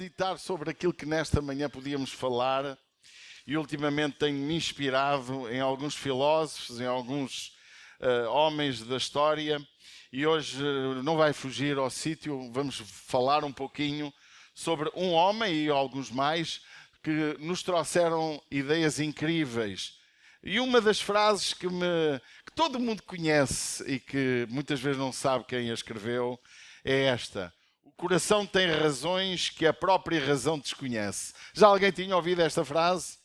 meditar sobre aquilo que nesta manhã podíamos falar e ultimamente tenho-me inspirado em alguns filósofos, em alguns homens da história e hoje não vai fugir ao sítio, vamos falar um pouquinho sobre um homem e alguns mais que nos trouxeram ideias incríveis. E uma das frases que todo mundo conhece e que muitas vezes não sabe quem a escreveu é esta: o coração tem razões que a própria razão desconhece. Já alguém tinha ouvido esta frase?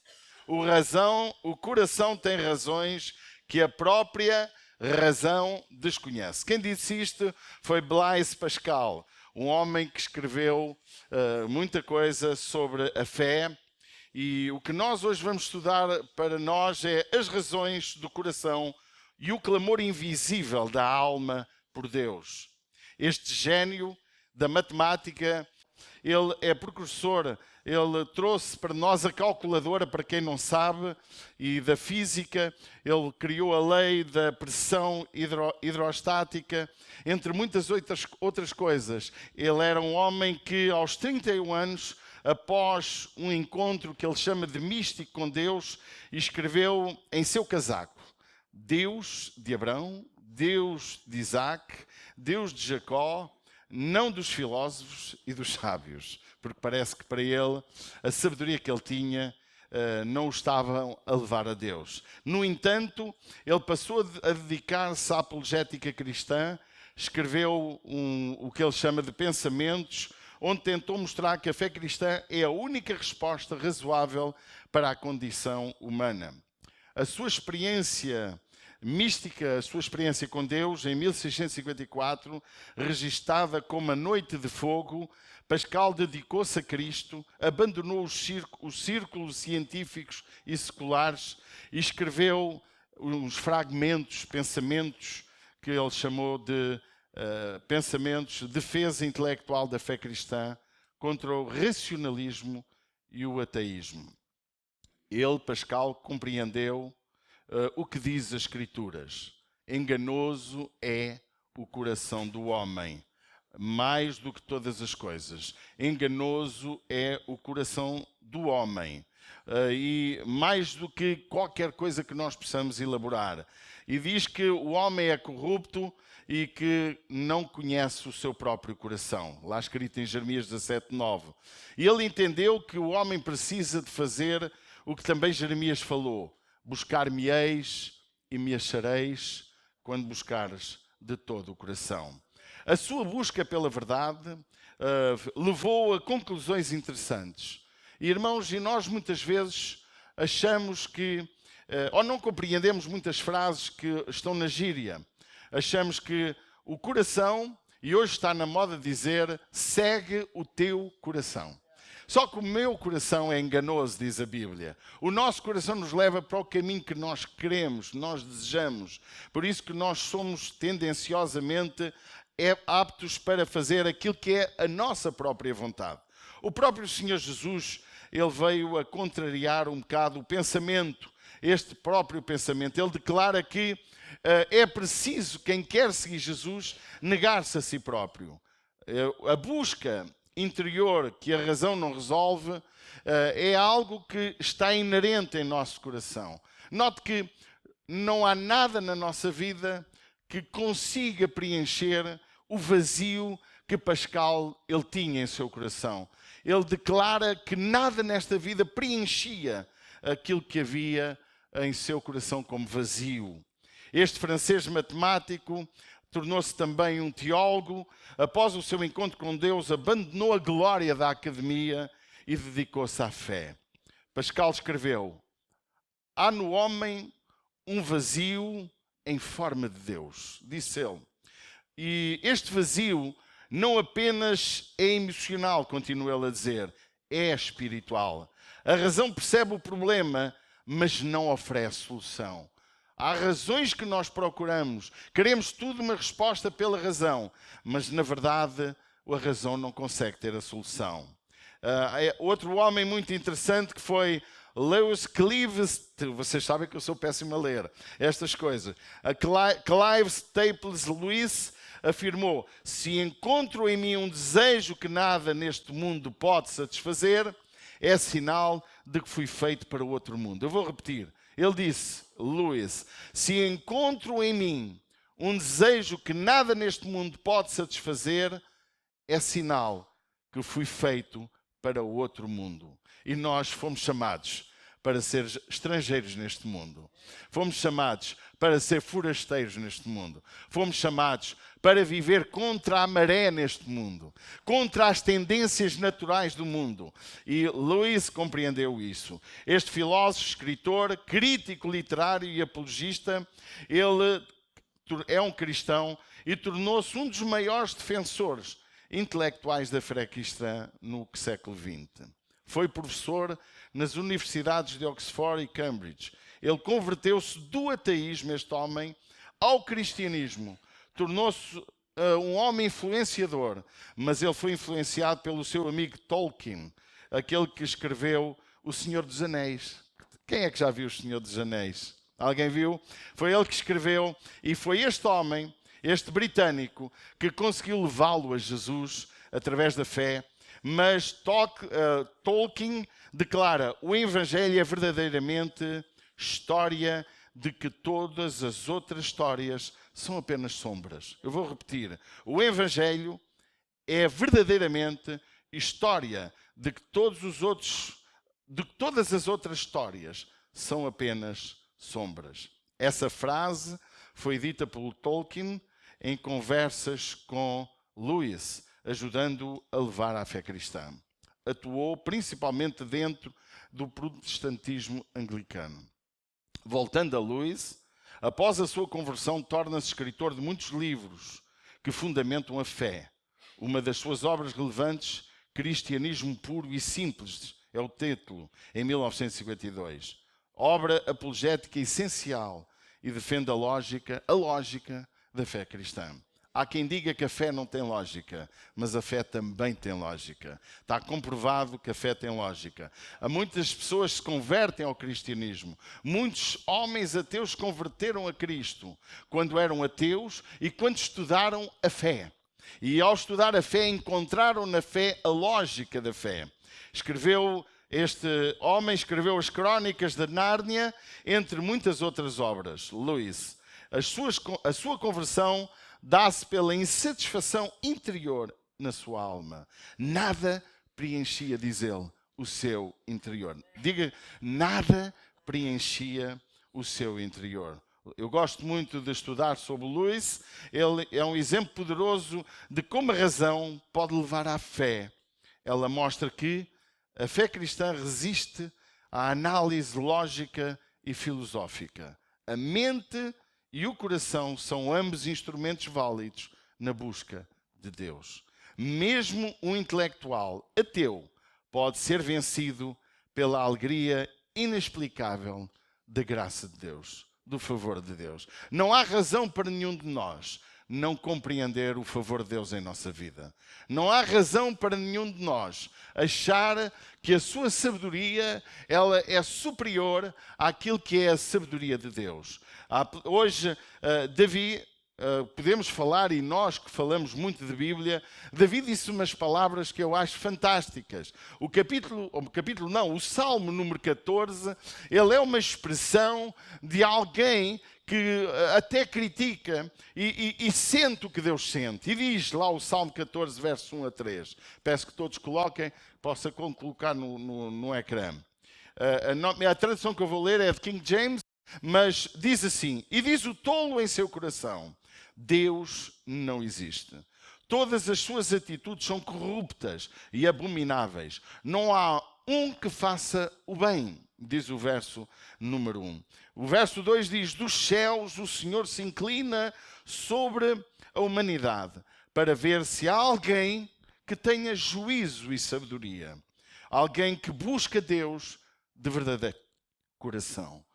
O coração tem razões que a própria razão desconhece. Quem disse isto foi Blaise Pascal, um homem que escreveu muita coisa sobre a fé. E o que nós hoje vamos estudar para nós é as razões do coração e o clamor invisível da alma por Deus. Este gênio da matemática, ele é precursor, ele trouxe para nós a calculadora, para quem não sabe, e da física. Ele criou a lei da pressão hidrostática, entre muitas outras coisas. Ele era um homem que aos 31 anos, após um encontro que ele chama de místico com Deus, escreveu em seu casaco: Deus de Abraão, Deus de Isaac, Deus de Jacó, não dos filósofos e dos sábios, porque parece que para ele a sabedoria que ele tinha não o estava a levar a Deus. No entanto, ele passou a dedicar-se à apologética cristã, escreveu o que ele chama de Pensamentos, onde tentou mostrar que a fé cristã é a única resposta razoável para a condição humana. A sua experiência mística, a sua experiência com Deus, em 1654, registada como a Noite de Fogo, Pascal dedicou-se a Cristo, abandonou os círculos científicos e seculares e escreveu uns fragmentos, pensamentos, que ele chamou de pensamentos, defesa intelectual da fé cristã contra o racionalismo e o ateísmo. Ele, Pascal, compreendeu o que diz as Escrituras: enganoso é o coração do homem, mais do que todas as coisas. Enganoso é o coração do homem, e mais do que qualquer coisa que nós possamos elaborar. E diz que o homem é corrupto e que não conhece o seu próprio coração. Lá escrito em Jeremias 17:9. E ele entendeu que o homem precisa de fazer o que também Jeremias falou: buscar-me-eis e me achareis quando buscares de todo o coração. A sua busca pela verdade levou a conclusões interessantes. E, irmãos, e nós muitas vezes achamos que, ou não compreendemos muitas frases que estão na gíria. Achamos que o coração, e hoje está na moda dizer, segue o teu coração. Só que o meu coração é enganoso, diz a Bíblia. O nosso coração nos leva para o caminho que nós queremos, nós desejamos. Por isso que nós somos tendenciosamente aptos para fazer aquilo que é a nossa própria vontade. O próprio Senhor Jesus, ele veio a contrariar um bocado o pensamento, este próprio pensamento. Ele declara que é preciso, quem quer seguir Jesus, negar-se a si próprio. A busca interior que a razão não resolve é algo que está inerente em nosso coração. Note que não há nada na nossa vida que consiga preencher o vazio que Pascal ele tinha em seu coração. Ele declara que nada nesta vida preenchia aquilo que havia em seu coração como vazio. Este francês matemático tornou-se também um teólogo. Após o seu encontro com Deus, abandonou a glória da academia e dedicou-se à fé. Pascal escreveu: há no homem um vazio em forma de Deus, disse ele. E este vazio não apenas é emocional, continua ele a dizer, é espiritual. A razão percebe o problema, mas não oferece solução. Há razões que nós procuramos, queremos tudo uma resposta pela razão, mas na verdade a razão não consegue ter a solução. Outro homem muito interessante que foi Lewis Cleaves, vocês sabem que eu sou péssimo a ler estas coisas. Clive Staples Lewis afirmou: se encontro em mim um desejo que nada neste mundo pode satisfazer, é sinal de que fui feito para o outro mundo. Eu vou repetir. Ele disse, Lewis, se encontro em mim um desejo que nada neste mundo pode satisfazer, é sinal que fui feito para o outro mundo. E nós fomos chamados para ser estrangeiros neste mundo. Fomos chamados para ser forasteiros neste mundo. Fomos chamados para viver contra a maré neste mundo, contra as tendências naturais do mundo. E Lewis compreendeu isso. Este filósofo, escritor, crítico literário e apologista, ele é um cristão e tornou-se um dos maiores defensores intelectuais da fé cristã no século XX. Foi professor nas universidades de Oxford e Cambridge. Ele converteu-se do ateísmo, este homem, ao cristianismo. Tornou-se um homem influenciador, mas ele foi influenciado pelo seu amigo Tolkien, aquele que escreveu O Senhor dos Anéis. Quem é que já viu O Senhor dos Anéis? Alguém viu? Foi ele que escreveu e foi este homem, este britânico, que conseguiu levá-lo a Jesus através da fé. Mas Tolkien declara: o Evangelho é verdadeiramente história de que todas as outras histórias são apenas sombras. Eu vou repetir. O Evangelho é verdadeiramente história de que todas as outras histórias são apenas sombras. Essa frase foi dita pelo Tolkien em conversas com Lewis, ajudando-o a levar à fé cristã. Atuou principalmente dentro do protestantismo anglicano. Voltando a Lewis, após a sua conversão, torna-se escritor de muitos livros que fundamentam a fé. Uma das suas obras relevantes, Cristianismo Puro e Simples, é o título, em 1952. Obra apologética essencial e defende a lógica da fé cristã. Há quem diga que a fé não tem lógica, mas a fé também tem lógica. Está comprovado que a fé tem lógica. Há muitas pessoas que se convertem ao cristianismo. Muitos homens ateus converteram a Cristo quando eram ateus e quando estudaram a fé. E ao estudar a fé, encontraram na fé a lógica da fé. Este homem escreveu as Crónicas de Nárnia, entre muitas outras obras. Lewis. A sua conversão dá-se pela insatisfação interior na sua alma. Nada preenchia, diz ele, o seu interior. Diga, nada preenchia o seu interior. Eu gosto muito de estudar sobre Lewis. Ele é um exemplo poderoso de como a razão pode levar à fé. Ela mostra que a fé cristã resiste à análise lógica e filosófica. A mente e o coração são ambos instrumentos válidos na busca de Deus. Mesmo um intelectual ateu pode ser vencido pela alegria inexplicável da graça de Deus, do favor de Deus. Não há razão para nenhum de nós não compreender o favor de Deus em nossa vida. Não há razão para nenhum de nós achar que a sua sabedoria ela é superior àquilo que é a sabedoria de Deus. Hoje, Davi, podemos falar, e nós que falamos muito de Bíblia, Davi disse umas palavras que eu acho fantásticas. O Salmo número 14, ele é uma expressão de alguém que até critica e sente o que Deus sente. E diz lá o Salmo 14, verso 1 a 3. Peço que todos coloquem, possa colocar no ecrã. A tradução que eu vou ler é de King James, mas diz assim: e diz o tolo em seu coração, Deus não existe. Todas as suas atitudes são corruptas e abomináveis. Não há um que faça o bem, diz o verso número 1. O verso 2 diz: dos céus o Senhor se inclina sobre a humanidade para ver se há alguém que tenha juízo e sabedoria. Alguém que busca Deus de verdadeiro coração.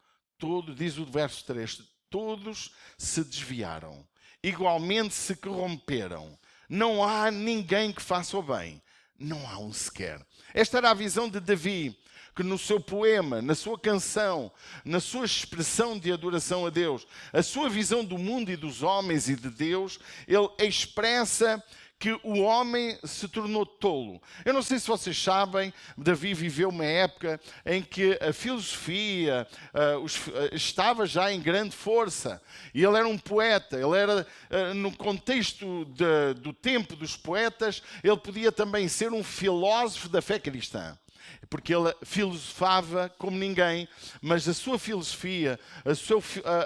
Diz o verso 3, todos se desviaram, igualmente se corromperam. Não há ninguém que faça o bem, não há um sequer. Esta era a visão de Davi, que no seu poema, na sua canção, na sua expressão de adoração a Deus, a sua visão do mundo e dos homens e de Deus, ele expressa que o homem se tornou tolo. Eu não sei se vocês sabem, Davi viveu uma época em que a filosofia estava já em grande força. E ele era um poeta, ele era, no contexto do tempo dos poetas, ele podia também ser um filósofo da fé cristã. Porque ele filosofava como ninguém, mas a sua filosofia,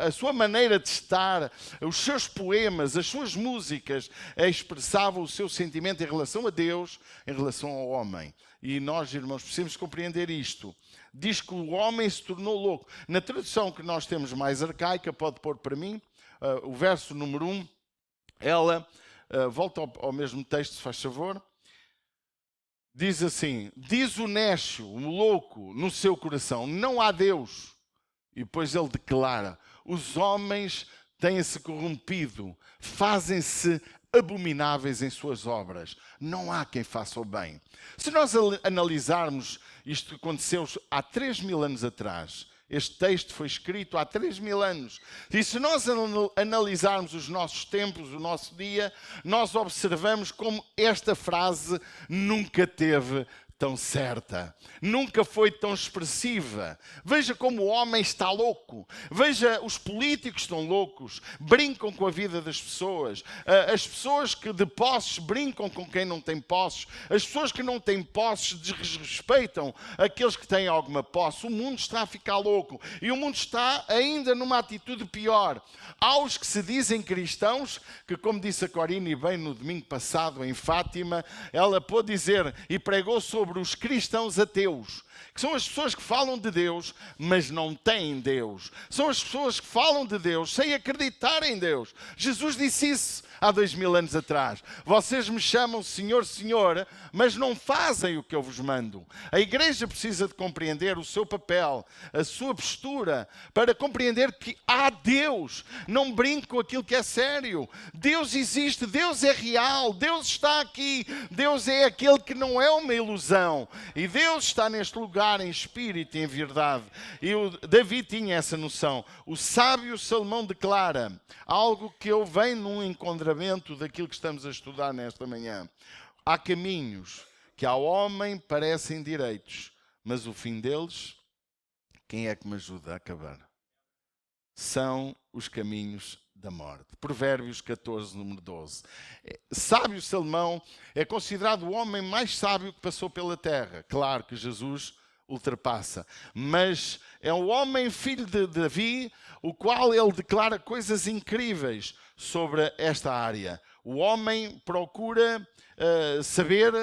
a sua maneira de estar, os seus poemas, as suas músicas, expressavam o seu sentimento em relação a Deus, em relação ao homem. E nós, irmãos, precisamos compreender isto. Diz que o homem se tornou louco. Na tradução que nós temos mais arcaica, pode pôr para mim, o verso número 1, ela, volta ao mesmo texto, se faz favor. Diz assim, diz o néscio, o louco, no seu coração, não há Deus. E depois ele declara, os homens têm-se corrompido, fazem-se abomináveis em suas obras. Não há quem faça o bem. Se nós analisarmos isto que aconteceu há 3.000 anos atrás, este texto foi escrito há 3.000 anos. E se nós analisarmos os nossos tempos, o nosso dia, nós observamos como esta frase nunca teve tão certa, nunca foi tão expressiva. Veja como o homem está louco, veja os políticos estão loucos, brincam com a vida das pessoas, as pessoas que de posses brincam com quem não tem posses, as pessoas que não têm posses desrespeitam aqueles que têm alguma posse. O mundo está a ficar louco e o mundo está ainda numa atitude pior. Há os que se dizem cristãos, que como disse a Corine bem no domingo passado em Fátima, ela pôde dizer e pregou sobre os cristãos ateus, que são as pessoas que falam de Deus, mas não têm Deus. São as pessoas que falam de Deus sem acreditar em Deus. Jesus disse isso há 2.000 anos atrás. Vocês me chamam Senhor, Senhor, mas não fazem o que eu vos mando. A igreja precisa de compreender o seu papel, a sua postura, para compreender que há Deus. Não brinque com aquilo que é sério. Deus existe, Deus é real, Deus está aqui. Deus é aquele que não é uma ilusão. E Deus está neste lugar em espírito e em verdade. E o Davi tinha essa noção. O sábio Salomão declara algo que eu venho num enquadramento daquilo que estamos a estudar nesta manhã. Há caminhos que ao homem parecem direitos, mas o fim deles, quem é que me ajuda a acabar? São os caminhos da morte. Provérbios 14, número 12. Sábio Salomão é considerado o homem mais sábio que passou pela terra. Claro que Jesus ultrapassa, mas é um homem filho de Davi, o qual ele declara coisas incríveis sobre esta área. O homem procura saber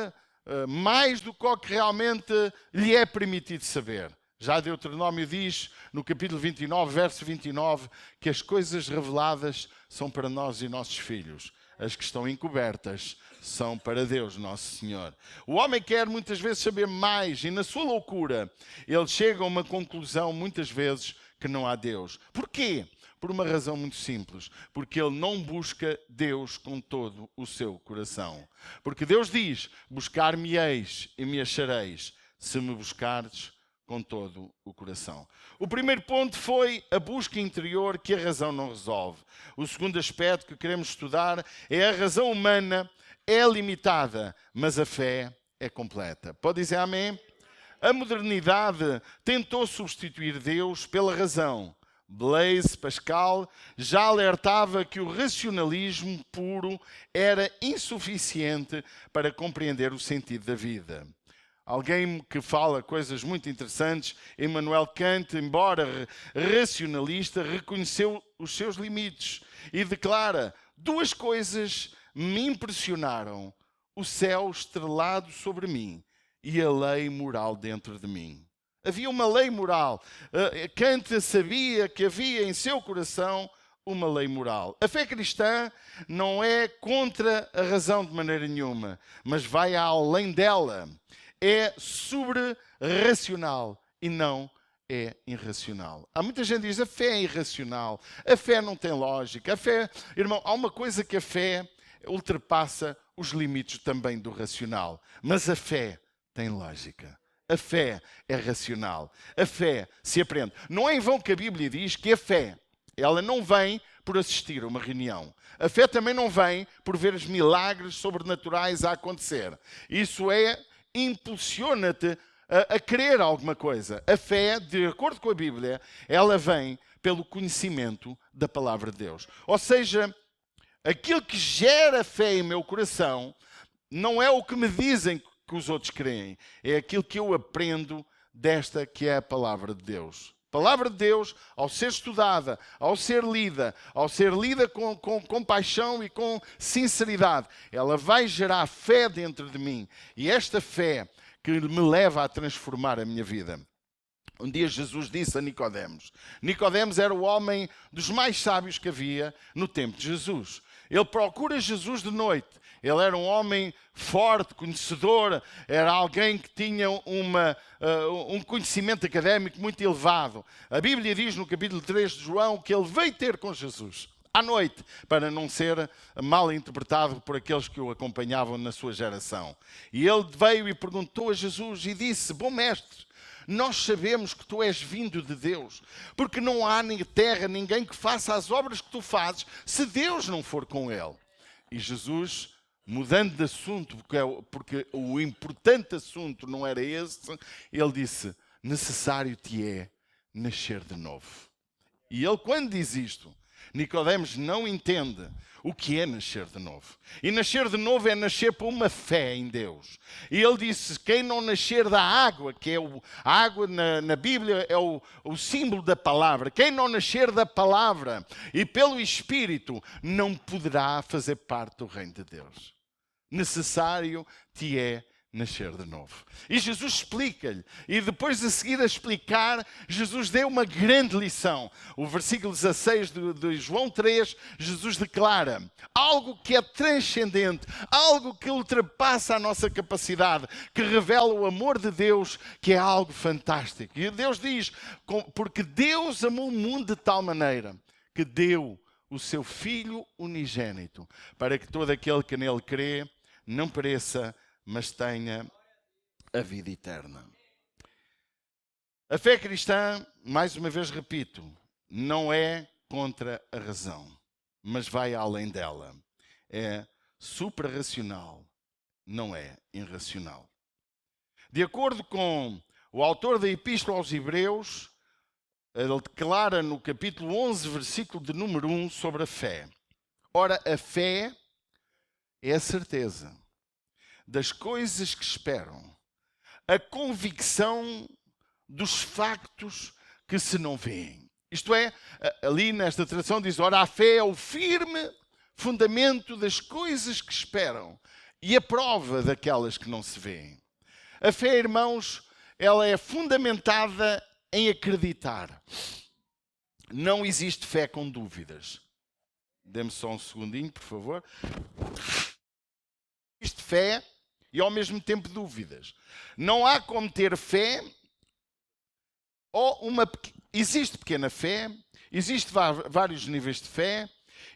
mais do que realmente lhe é permitido saber. Já Deuteronômio diz, no capítulo 29, verso 29, que as coisas reveladas são para nós e nossos filhos. As que estão encobertas são para Deus, nosso Senhor. O homem quer muitas vezes saber mais e na sua loucura ele chega a uma conclusão muitas vezes que não há Deus. Porquê? Por uma razão muito simples. Porque ele não busca Deus com todo o seu coração. Porque Deus diz, buscar-me-eis e me achareis, se me buscardes com todo o coração. O primeiro ponto foi a busca interior que a razão não resolve. O segundo aspecto que queremos estudar é a razão humana é limitada, mas a fé é completa. Pode dizer amém? A modernidade tentou substituir Deus pela razão. Blaise Pascal já alertava que o racionalismo puro era insuficiente para compreender o sentido da vida. Alguém que fala coisas muito interessantes, Immanuel Kant, embora racionalista, reconheceu os seus limites e declara: duas coisas me impressionaram, o céu estrelado sobre mim e a lei moral dentro de mim. Havia uma lei moral. Kant sabia que havia em seu coração uma lei moral. A fé cristã não é contra a razão de maneira nenhuma, mas vai além dela. É sobre-racional e não é irracional. Há muita gente que diz a fé é irracional, a fé não tem lógica. A fé, irmão, há uma coisa que a fé ultrapassa os limites também do racional, mas a fé tem lógica. A fé é racional. A fé se aprende. Não é em vão que a Bíblia diz que a fé, ela não vem por assistir a uma reunião. A fé também não vem por ver os milagres sobrenaturais a acontecer. Isso impulsiona-te a querer alguma coisa. A fé, de acordo com a Bíblia, ela vem pelo conhecimento da palavra de Deus. Ou seja, aquilo que gera fé em meu coração não é o que me dizem que os outros creem, é aquilo que eu aprendo desta que é a palavra de Deus. A palavra de Deus, ao ser estudada, ao ser lida com compaixão e com sinceridade, ela vai gerar fé dentro de mim. E esta fé que me leva a transformar a minha vida. Um dia Jesus disse a Nicodemos. Nicodemos era o homem dos mais sábios que havia no tempo de Jesus. Ele procura Jesus de noite. Ele era um homem forte, conhecedor, era alguém que tinha um conhecimento académico muito elevado. A Bíblia diz no capítulo 3 de João que ele veio ter com Jesus à noite, para não ser mal interpretado por aqueles que o acompanhavam na sua geração. E ele veio e perguntou a Jesus e disse: bom mestre, nós sabemos que tu és vindo de Deus, porque não há na terra ninguém que faça as obras que tu fazes se Deus não for com ele. E Jesus, mudando de assunto, porque o importante assunto não era esse, ele disse: necessário te é nascer de novo. E ele, quando diz isto, Nicodemos não entende o que é nascer de novo. E nascer de novo é nascer por uma fé em Deus. E ele disse: quem não nascer da água, que é a água na Bíblia é o símbolo da palavra, quem não nascer da palavra e pelo Espírito não poderá fazer parte do reino de Deus. Necessário te é nascer de novo. E Jesus explica-lhe. E depois de seguir a explicar, Jesus deu uma grande lição. O versículo 16 de João 3, Jesus declara algo que é transcendente, algo que ultrapassa a nossa capacidade, que revela o amor de Deus, que é algo fantástico. E Deus diz: porque Deus amou o mundo de tal maneira que deu o seu Filho unigênito, para que todo aquele que nele crê não pereça, mas tenha a vida eterna. A fé cristã, mais uma vez repito, não é contra a razão, mas vai além dela. É suprarracional, não é irracional. De acordo com o autor da Epístola aos Hebreus, ele declara no capítulo 11, versículo de número 1, sobre a fé. Ora, a fé é a certeza das coisas que esperam, a convicção dos factos que se não veem. Isto é, ali nesta tradução diz: ora, a fé é o firme fundamento das coisas que esperam e a prova daquelas que não se veem. A fé, irmãos, ela é fundamentada em acreditar. Não existe fé com dúvidas. Dê-me só um segundinho, por favor. Existe fé e ao mesmo tempo dúvidas. Não há como ter fé ou existe pequena fé, existe vários níveis de fé,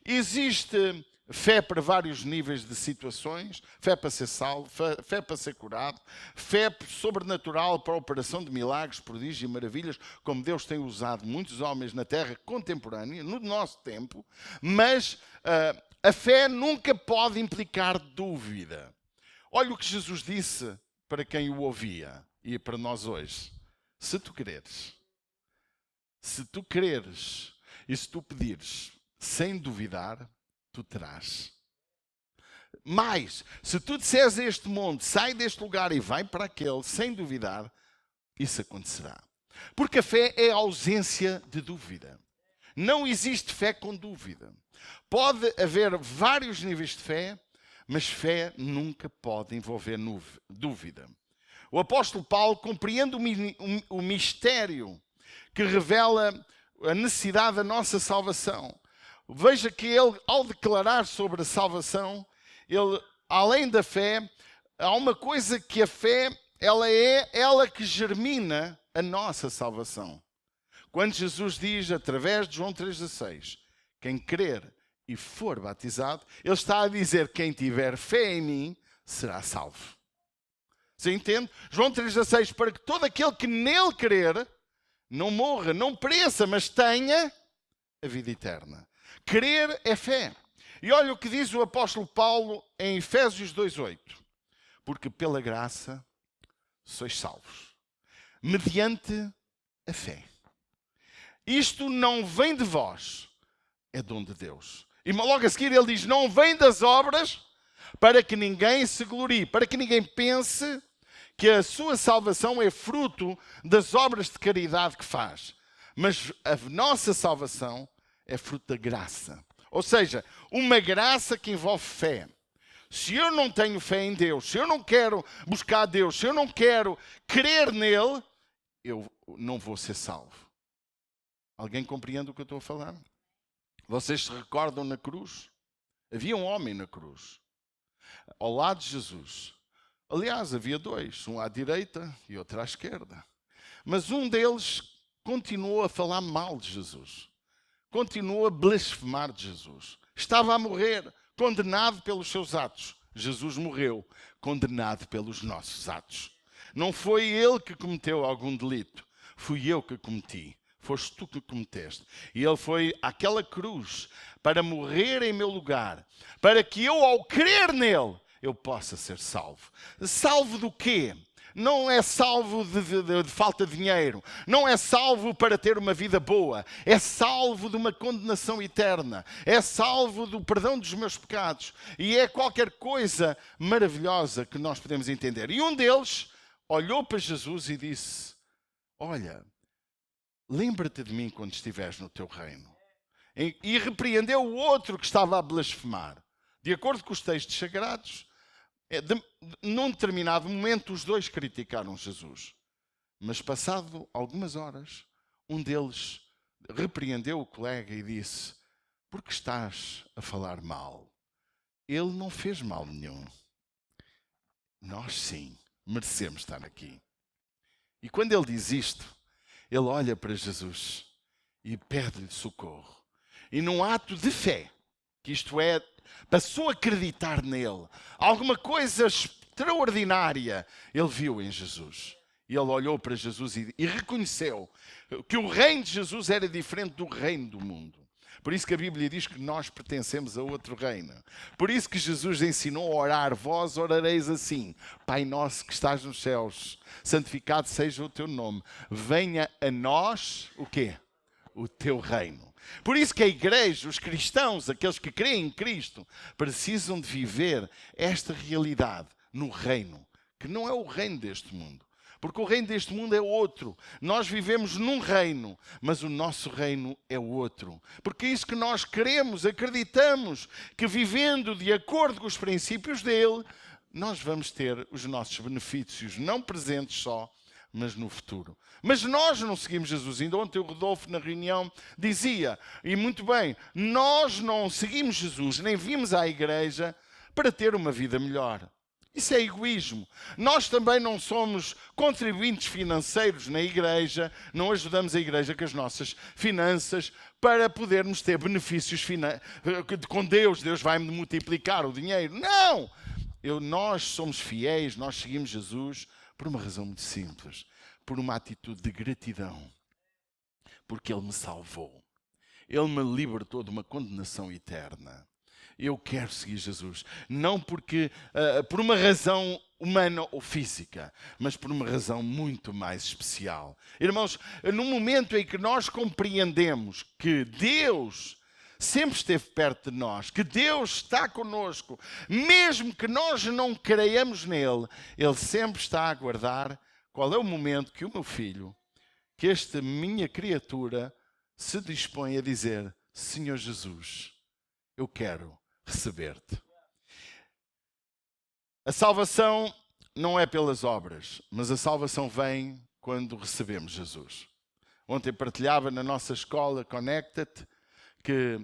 existe fé para vários níveis de situações, fé para ser salvo, fé para ser curado, fé sobrenatural para a operação de milagres, prodígios e maravilhas, como Deus tem usado muitos homens na terra contemporânea, no nosso tempo, mas a fé nunca pode implicar dúvida. Olha o que Jesus disse para quem o ouvia e para nós hoje. Se tu creres e se tu pedires sem duvidar, tu terás. Mas, se tu disseres a este monte, sai deste lugar e vai para aquele, sem duvidar, isso acontecerá. Porque a fé é a ausência de dúvida. Não existe fé com dúvida. Pode haver vários níveis de fé, mas fé nunca pode envolver dúvida. O apóstolo Paulo compreende o mistério que revela a necessidade da nossa salvação. Veja que ele, ao declarar sobre a salvação, ele, além da fé, há uma coisa que a fé, ela é ela que germina a nossa salvação. Quando Jesus diz, através de João 3,16, quem crer e for batizado, ele está a dizer: quem tiver fé em mim será salvo. Você entende? João 3,16, para que todo aquele que nele crer não morra, não pereça, mas tenha a vida eterna. Crer é fé. E olha o que diz o apóstolo Paulo em Efésios 2,8. Porque pela graça sois salvos, mediante a fé. Isto não vem de vós, é dom de Deus. E logo a seguir ele diz, não vem das obras, para que ninguém se glorie, para que ninguém pense que a sua salvação é fruto das obras de caridade que faz. Mas a nossa salvação é fruto da graça. Ou seja, uma graça que envolve fé. Se eu não tenho fé em Deus, se eu não quero buscar Deus, se eu não quero crer nele, eu não vou ser salvo. Alguém compreende o que eu estou a falar? Vocês se recordam na cruz? Havia um homem na cruz, ao lado de Jesus. Aliás, havia dois, um à direita e outro à esquerda. Mas um deles continuou a falar mal de Jesus. Continuou a blasfemar de Jesus. Estava a morrer, condenado pelos seus atos. Jesus morreu, condenado pelos nossos atos. Não foi ele que cometeu algum delito, fui eu que cometi. Foste tu que cometeste. E ele foi àquela cruz para morrer em meu lugar, para que eu, ao crer nele, eu possa ser salvo. Salvo do quê? Não é salvo de falta de dinheiro. Não é salvo para ter uma vida boa. É salvo de uma condenação eterna. É salvo do perdão dos meus pecados. E é qualquer coisa maravilhosa que nós podemos entender. E um deles olhou para Jesus e disse, olha, lembra-te de mim quando estiveres no teu reino. E repreendeu o outro que estava a blasfemar. De acordo com os textos sagrados, num determinado momento os dois criticaram Jesus. Mas passado algumas horas, um deles repreendeu o colega e disse, por que estás a falar mal? Ele não fez mal nenhum. Nós sim, merecemos estar aqui. E quando ele diz isto, ele olha para Jesus e pede-lhe socorro. E num ato de fé, que isto é, passou a acreditar nele, alguma coisa extraordinária ele viu em Jesus. E ele olhou para Jesus e reconheceu que o reino de Jesus era diferente do reino do mundo. Por isso que a Bíblia diz que nós pertencemos a outro reino. Por isso que Jesus ensinou a orar, vós orareis assim, Pai nosso que estás nos céus, santificado seja o teu nome, venha a nós, o quê? O teu reino. Por isso que a igreja, os cristãos, aqueles que creem em Cristo, precisam de viver esta realidade no reino, que não é o reino deste mundo. Porque o reino deste mundo é outro. Nós vivemos num reino, mas o nosso reino é outro. Porque é isso que nós queremos, acreditamos que vivendo de acordo com os princípios dele, nós vamos ter os nossos benefícios, não presentes só, mas no futuro. Mas nós não seguimos Jesus. Ainda ontem o Rodolfo na reunião dizia, e muito bem, nós não seguimos Jesus, nem vimos à igreja para ter uma vida melhor. Isso é egoísmo. Nós também não somos contribuintes financeiros na igreja, não ajudamos a igreja com as nossas finanças para podermos ter benefícios com Deus. Deus vai-me multiplicar o dinheiro. Não! Nós somos fiéis, nós seguimos Jesus por uma razão muito simples, por uma atitude de gratidão, porque Ele me salvou. Ele me libertou de uma condenação eterna. Eu quero seguir Jesus, não porque por uma razão humana ou física, mas por uma razão muito mais especial. Irmãos, no momento em que nós compreendemos que Deus sempre esteve perto de nós, que Deus está conosco, mesmo que nós não creiamos nele, Ele sempre está a aguardar qual é o momento que o meu filho, que esta minha criatura, se dispõe a dizer, Senhor Jesus, eu quero receber-te. A salvação não é pelas obras, mas a salvação vem quando recebemos Jesus. Ontem partilhava na nossa escola Connected que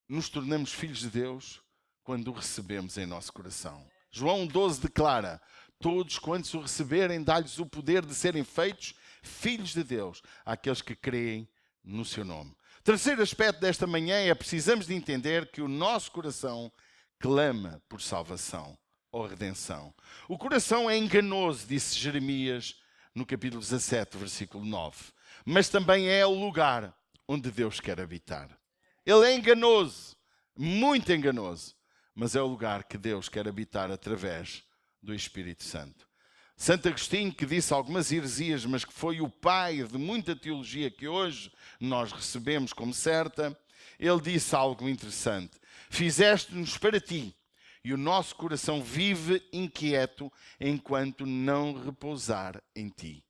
nos tornamos filhos de Deus quando o recebemos em nosso coração. João 12 declara, todos quantos o receberem, dá-lhes o poder de serem feitos filhos de Deus, àqueles que creem no seu nome. Terceiro aspecto desta manhã é precisamos de entender que o nosso coração clama por salvação. ou redenção. O coração é enganoso, disse Jeremias no capítulo 17, versículo 9. Mas também é o lugar onde Deus quer habitar. Ele é enganoso, muito enganoso, mas é o lugar que Deus quer habitar através do Espírito Santo. Santo Agostinho, que disse algumas heresias, mas que foi o pai de muita teologia que hoje nós recebemos como certa, ele disse algo interessante. Fizeste-nos para ti, e o nosso coração vive inquieto enquanto não repousar em ti.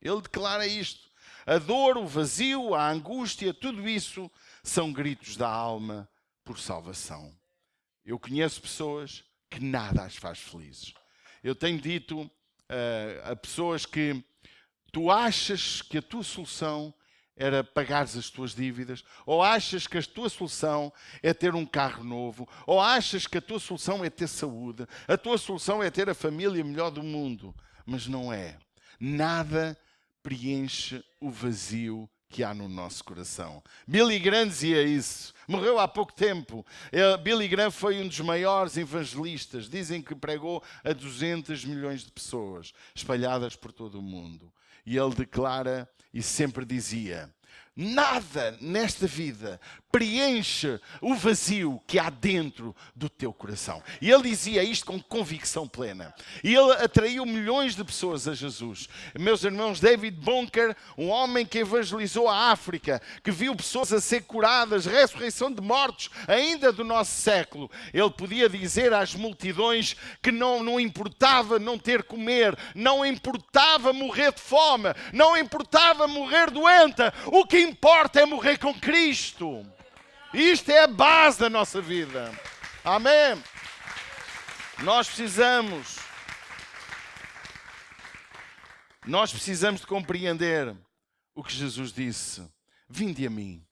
Ele declara isto. A dor, o vazio, a angústia, tudo isso são gritos da alma por salvação. Eu conheço pessoas que nada as faz felizes. Eu tenho dito a pessoas que tu achas que a tua solução era pagares as tuas dívidas, ou achas que a tua solução é ter um carro novo, ou achas que a tua solução é ter saúde, a tua solução é ter a família melhor do mundo, mas não é. Nada preenche o vazio que há no nosso coração. Billy Graham dizia isso. Morreu há pouco tempo. Billy Graham foi um dos maiores evangelistas. Dizem que pregou a 200 milhões de pessoas, espalhadas por todo o mundo. E ele declara e sempre dizia: nada nesta vida preenche o vazio que há dentro do teu coração. E ele dizia isto com convicção plena. E ele atraiu milhões de pessoas a Jesus. Meus irmãos, David Bunker, um homem que evangelizou a África, que viu pessoas a ser curadas, ressurreição de mortos, ainda do nosso século. Ele podia dizer às multidões que não importava não ter comer, não importava morrer de fome, não importava morrer doente. O que importa é morrer com Cristo. Isto é a base da nossa vida. Amém? Nós precisamos de compreender o que Jesus disse. Vinde a mim.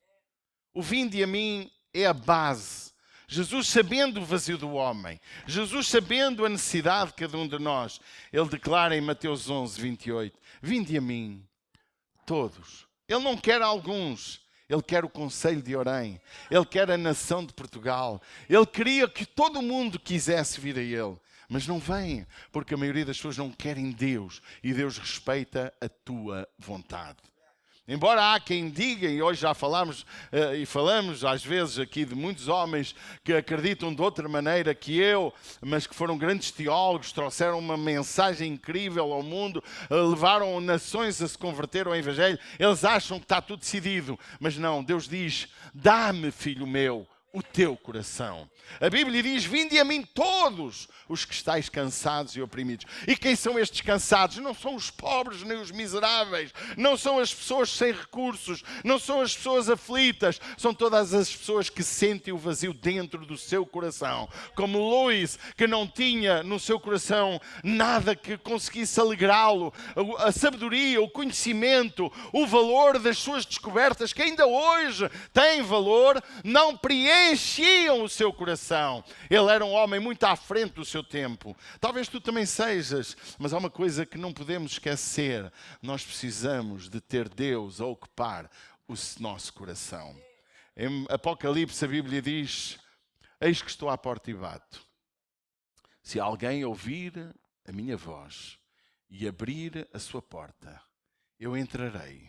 O vinde a mim é a base. Jesus, sabendo o vazio do homem, Jesus sabendo a necessidade de cada um de nós, ele declara em Mateus 11, 28, vinde a mim, todos. Ele não quer alguns. Ele quer o Conselho de Orém. Ele quer a nação de Portugal. Ele queria que todo mundo quisesse vir a Ele. Mas não vem, porque a maioria das pessoas não querem Deus. E Deus respeita a tua vontade. Embora há quem diga, e hoje já falamos às vezes aqui de muitos homens que acreditam de outra maneira que eu, mas que foram grandes teólogos, trouxeram uma mensagem incrível ao mundo, levaram nações a se converter ao Evangelho, eles acham que está tudo decidido. Mas não, Deus diz, dá-me, filho meu, o teu coração. A Bíblia diz, vinde a mim todos os que estáis cansados e oprimidos. E quem são estes cansados? Não são os pobres nem os miseráveis, não são as pessoas sem recursos, não são as pessoas aflitas, são todas as pessoas que sentem o vazio dentro do seu coração. Como Luís, que não tinha no seu coração nada que conseguisse alegrá-lo, a sabedoria, o conhecimento, o valor das suas descobertas, que ainda hoje têm valor, não preenchiam o seu coração. Ele era um homem muito à frente do seu tempo. Talvez tu também sejas, mas há uma coisa que não podemos esquecer. Nós precisamos de ter Deus a ocupar o nosso coração. Em Apocalipse a Bíblia diz, eis que estou à porta e bato. Se alguém ouvir a minha voz e abrir a sua porta, eu entrarei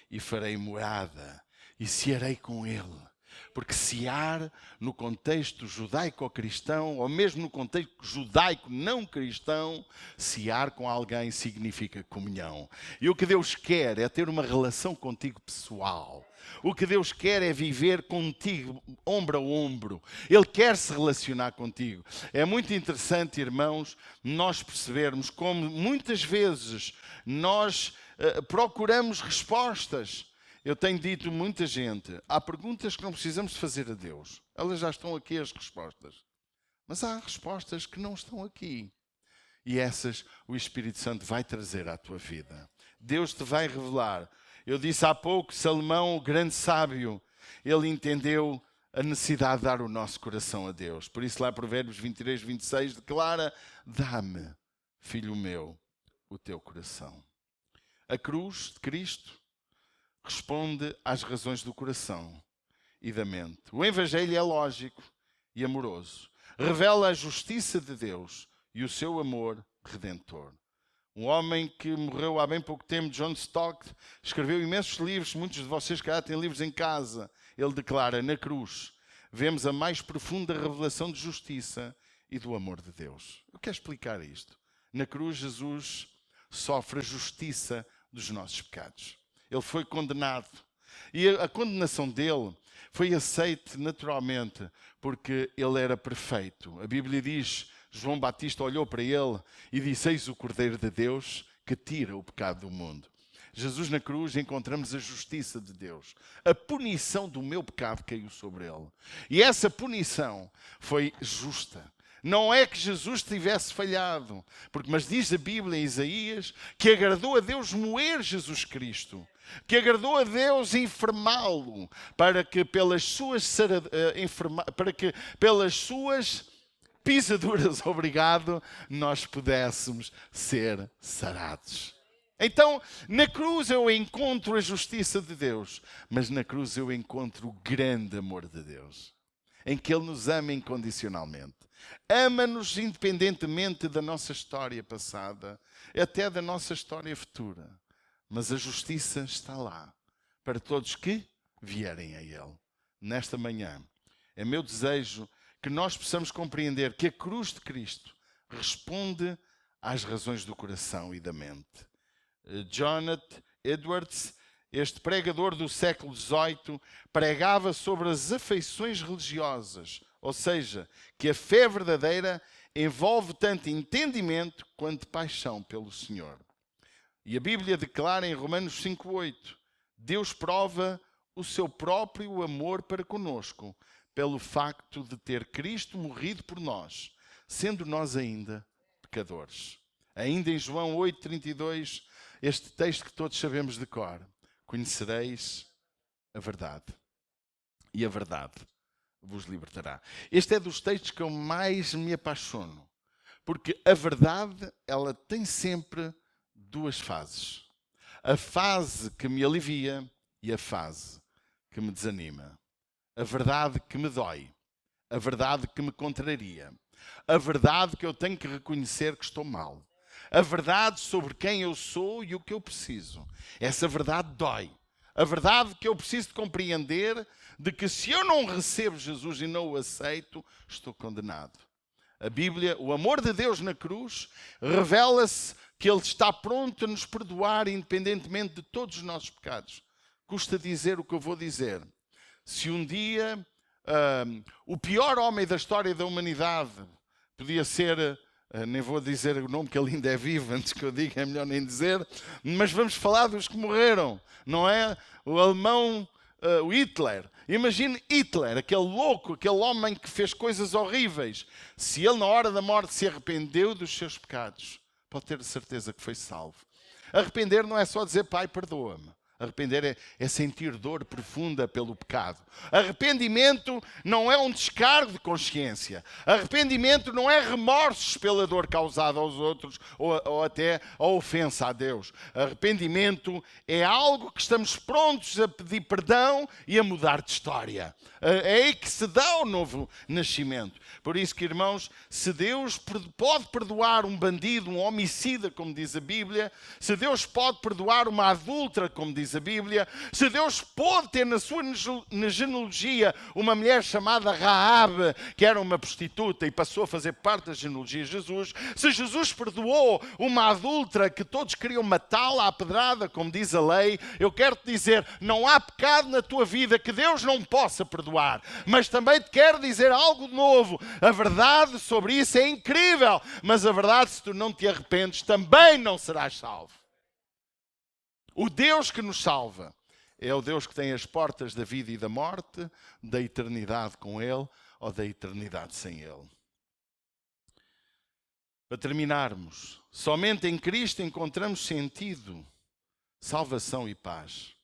e farei morada e cearei com ele. Porque cear no contexto judaico-cristão, ou mesmo no contexto judaico não cristão, cear com alguém significa comunhão. E o que Deus quer é ter uma relação contigo pessoal. O que Deus quer é viver contigo, ombro a ombro. Ele quer se relacionar contigo. É muito interessante, irmãos, nós percebermos como muitas vezes nós procuramos respostas. Eu tenho dito a muita gente, há perguntas que não precisamos de fazer a Deus. Elas já estão aqui as respostas. Mas há respostas que não estão aqui. E essas o Espírito Santo vai trazer à tua vida. Deus te vai revelar. Eu disse há pouco, Salomão, o grande sábio, ele entendeu a necessidade de dar o nosso coração a Deus. Por isso lá Provérbios 23, 26 declara, dá-me, filho meu, o teu coração. A cruz de Cristo responde às razões do coração e da mente. O Evangelho é lógico e amoroso. Revela a justiça de Deus e o seu amor redentor. Um homem que morreu há bem pouco tempo, John Stott, escreveu imensos livros, muitos de vocês que têm livros em casa. Ele declara, na cruz, vemos a mais profunda revelação de justiça e do amor de Deus. Eu quero explicar isto. Na cruz, Jesus sofre a justiça dos nossos pecados. Ele foi condenado. E a condenação dele foi aceite naturalmente, porque ele era perfeito. A Bíblia diz, João Batista olhou para ele e disse, eis o Cordeiro de Deus que tira o pecado do mundo. Jesus na cruz encontramos a justiça de Deus. A punição do meu pecado caiu sobre ele. E essa punição foi justa. Não é que Jesus tivesse falhado, mas diz a Bíblia em Isaías que agradou a Deus moer Jesus Cristo, que agradou a Deus enfermá-lo, para que pelas suas pisaduras, obrigado, nós pudéssemos ser sarados. Então, na cruz eu encontro a justiça de Deus, mas na cruz eu encontro o grande amor de Deus, em que Ele nos ama incondicionalmente. Ama-nos independentemente da nossa história passada, até da nossa história futura. Mas a justiça está lá, para todos que vierem a Ele. Nesta manhã, é meu desejo que nós possamos compreender que a cruz de Cristo responde às razões do coração e da mente. Jonathan Edwards, este pregador do século XVIII, pregava sobre as afeições religiosas, ou seja, que a fé verdadeira envolve tanto entendimento quanto paixão pelo Senhor. E a Bíblia declara em Romanos 5,8, Deus prova o seu próprio amor para conosco, pelo facto de ter Cristo morrido por nós, sendo nós ainda pecadores. Ainda em João 8,32, este texto que todos sabemos de cor, conhecereis a verdade, e a verdade vos libertará. Este é dos textos que eu mais me apaixono, porque a verdade, ela tem sempre duas fases. A fase que me alivia e a fase que me desanima. A verdade que me dói, a verdade que me contraria, a verdade que eu tenho que reconhecer que estou mal, a verdade sobre quem eu sou e o que eu preciso. Essa verdade dói. A verdade que eu preciso de compreender de que se eu não recebo Jesus e não o aceito, estou condenado. A Bíblia, o amor de Deus na cruz, revela-se que Ele está pronto a nos perdoar independentemente de todos os nossos pecados. Custa dizer o que eu vou dizer. Se um dia o pior homem da história da humanidade podia ser, nem vou dizer o nome que ele ainda é vivo, antes que eu diga é melhor nem dizer, mas vamos falar dos que morreram, não é? O alemão, o Hitler. Imagine Hitler, aquele louco, aquele homem que fez coisas horríveis. Se ele na hora da morte se arrependeu dos seus pecados, pode ter certeza que foi salvo. Arrepender não é só dizer, Pai, perdoa-me. Arrepender é sentir dor profunda pelo pecado. Arrependimento não é um descargo de consciência. Arrependimento não é remorsos pela dor causada aos outros ou até a ofensa a Deus. Arrependimento é algo que estamos prontos a pedir perdão e a mudar de história. É aí que se dá o novo nascimento. Por isso que, irmãos, se Deus pode perdoar um bandido, um homicida, como diz a Bíblia, se Deus pode perdoar uma adúltera, como diz a Bíblia, se Deus pode ter na sua genealogia uma mulher chamada Raabe, que era uma prostituta e passou a fazer parte da genealogia de Jesus, se Jesus perdoou uma adúltera que todos queriam matá-la à pedrada, como diz a lei, eu quero te dizer, não há pecado na tua vida que Deus não possa perdoar. Mas também te quero dizer algo novo. A verdade sobre isso é incrível, mas a verdade, se tu não te arrependes, também não serás salvo. O Deus que nos salva é o Deus que tem as portas da vida e da morte, da eternidade com Ele ou da eternidade sem Ele. Para terminarmos, somente em Cristo encontramos sentido, salvação e paz.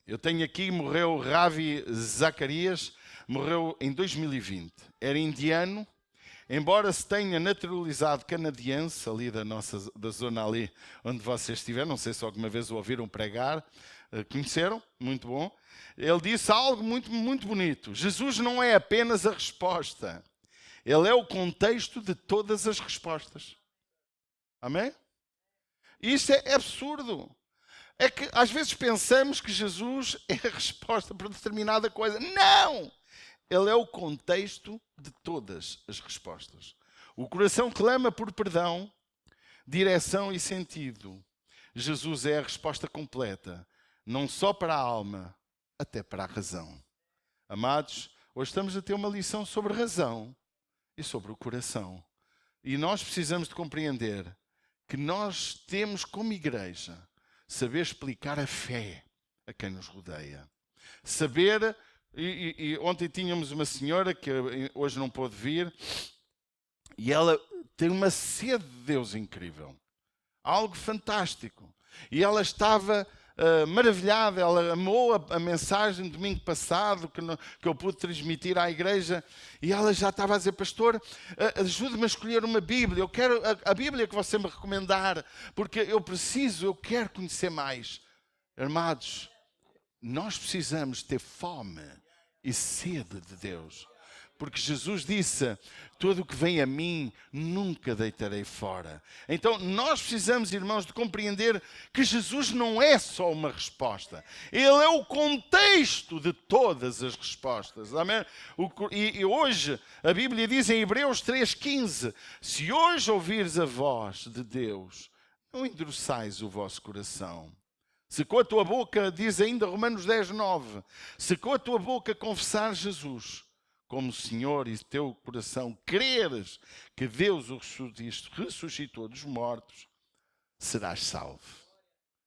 Eu tenho aqui, morreu Ravi Zacarias, morreu em 2020. Era indiano, embora se tenha naturalizado canadiense, ali da zona ali onde vocês estiveram, não sei se alguma vez o ouviram pregar, conheceram? Muito bom. Ele disse algo muito, muito bonito. Jesus não é apenas a resposta, Ele é o contexto de todas as respostas. Amém? Isto é absurdo. É que às vezes pensamos que Jesus é a resposta para determinada coisa. Não! Ele é o contexto de todas as respostas. O coração clama por perdão, direção e sentido. Jesus é a resposta completa, não só para a alma, até para a razão. Amados, hoje estamos a ter uma lição sobre razão e sobre o coração. E nós precisamos de compreender que nós temos como igreja saber explicar a fé a quem nos rodeia. Saber, e ontem tínhamos uma senhora que hoje não pôde vir, e ela tem uma sede de Deus incrível. Algo fantástico. E ela estava maravilhada, ela amou a mensagem do domingo passado que eu pude transmitir à igreja, e ela já estava a dizer: pastor, ajude-me a escolher uma Bíblia, eu quero a Bíblia que você me recomendar, porque eu quero conhecer mais. Amados, nós precisamos ter fome e sede de Deus. Porque Jesus disse: todo o que vem a mim, nunca deitarei fora. Então nós precisamos, irmãos, de compreender que Jesus não é só uma resposta. Ele é o contexto de todas as respostas. Amém? E hoje a Bíblia diz em Hebreus 3,15: se hoje ouvires a voz de Deus, não endureçais o vosso coração. Se com a tua boca, diz ainda Romanos 10,9, se com a tua boca confessares Jesus como Senhor e teu coração creres que Deus o ressuscitou dos mortos, serás salvo.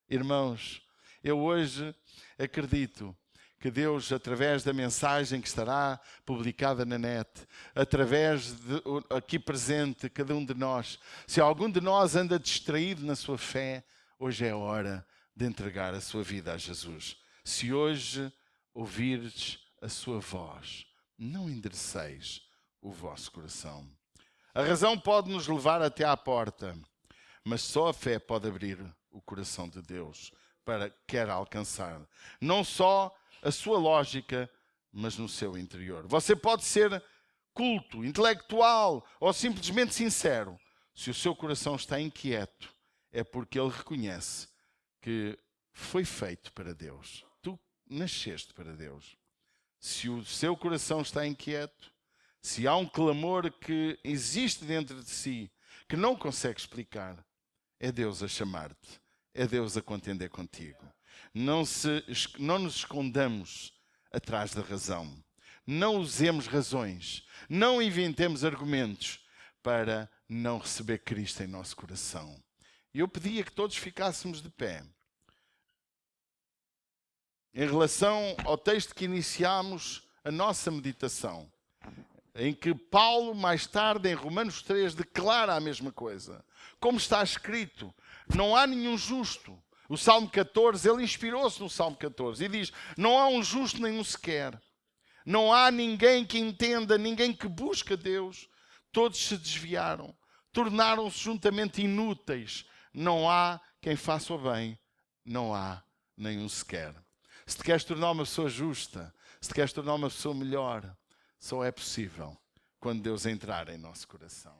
Irmãos, eu hoje acredito que Deus, através da mensagem que estará publicada na net, através de aqui presente, cada um de nós, se algum de nós anda distraído na sua fé, hoje é a hora de entregar a sua vida a Jesus. Se hoje ouvires a sua voz, não endereceis o vosso coração. A razão pode nos levar até à porta, mas só a fé pode abrir o coração de Deus para quer alcançar. Não só a sua lógica, mas no seu interior. Você pode ser culto, intelectual ou simplesmente sincero. Se o seu coração está inquieto, é porque ele reconhece que foi feito para Deus. Tu nasceste para Deus. Se o seu coração está inquieto, se há um clamor que existe dentro de si, que não consegue explicar, é Deus a chamar-te, é Deus a contender contigo. Não nos escondamos atrás da razão. Não usemos razões. Não inventemos argumentos para não receber Cristo em nosso coração. Eu pedia que todos ficássemos de pé. Em relação ao texto que iniciámos a nossa meditação, em que Paulo, mais tarde, em Romanos 3, declara a mesma coisa. Como está escrito, não há nenhum justo. O Salmo 14, ele inspirou-se no Salmo 14 e diz: não há um justo nenhum sequer. Não há ninguém que entenda, ninguém que busque Deus. Todos se desviaram, tornaram-se juntamente inúteis. Não há quem faça o bem, não há nenhum sequer. Se te queres tornar uma pessoa justa, se te queres tornar uma pessoa melhor, só é possível quando Deus entrar em nosso coração.